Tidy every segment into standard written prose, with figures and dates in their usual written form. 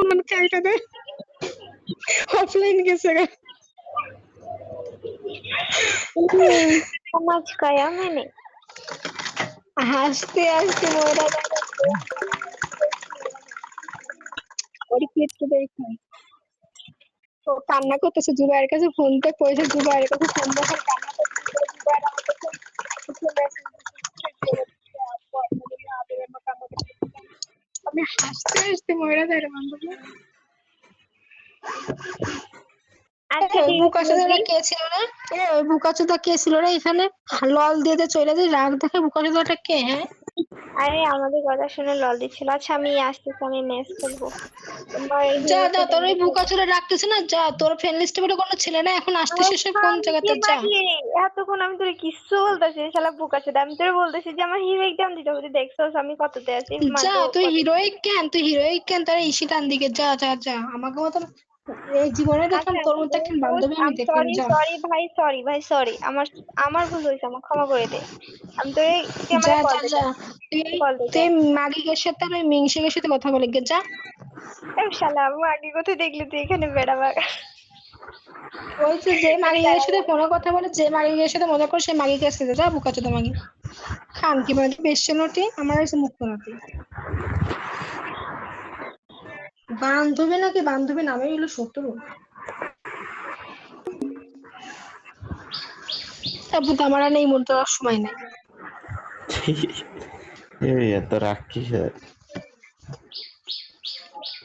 मन कायटा दे ऑफलाइन कैसे गए समझ गया मैंने हंसते हंसते मोरा और कितने देखना তো কান্না করতেছে জুবাইয়ের কাছে ফোন পে পয়সা জুবাইয়ের কাছে ফোন দিয়ে কান্না করতেছে জুবাইয়ের আমার কাছে আমি হাসতে হাসতে মরে যাই রে বান্ধবী আচ্ছা ওই বুকাচোদাটা কে ছিল রে ওই বুকাচোদা কে ছিল রে এখানে লল দিয়ে দিয়ে চলে যায় রাগ দেখে বুকাচোদাটা কে হ্যাঁ আরে আমাদের কথা শুনে লল দিচ্ছিল আচ্ছা আমি আসতেছি আমি মেস করবো যা যা তোর ওই বুকাচোদা ডাকতেছে না যা তোর ফ্রেন্ড লিস্টে বলে কোনো ছেলে না এখন আসতেছিস সে কোন জায়গাতে যা এতক্ষণ আমি তোরে কিচ্ছু বলতেছি শালা বুকাচোদা আমি তোরে বলতেছি যে আমার হিরো এক্সাম দিতে হবে দেখছস আমি কততে আছি যা তুই হিরোইক কেন তার ঈশিতান দিকে যা যা যা আমাকে মতন এই জীবনে দেখলাম তোর মতো একটা বান্ধবী আমি দেখলাম যা সরি ভাই সরি আমার ভুল হয়েছে আমার ক্ষমা করে দে আমি তোরে যা যা যা তুই মাগিকের সাথে আর ওই মিংসিকের সাথে কথা বলে গে যা শালা আমি আগে কোথায় দেখলি তুই এখানে বেড়া বাগা বলছে যে মাগিকের সাথে ফোনে কথা বলে যে মাগিকের সাথে মজা করে সে মাগিকের সাথে যা বুকাচোদা মাগি খান কি মানে বেশি নটি আমার এসে মুখ নটি বান্ধবী নাকি বান্ধবী নামে হলো শত্রু তারপর তো আমার নেই মন তোর সময় নেই এত রাগ কিসের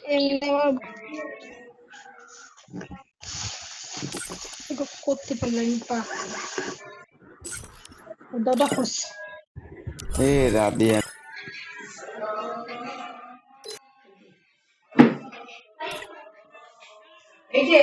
এমনি আমার করতে পারলাম পা দাদা খুশ রাদিয়া এই যে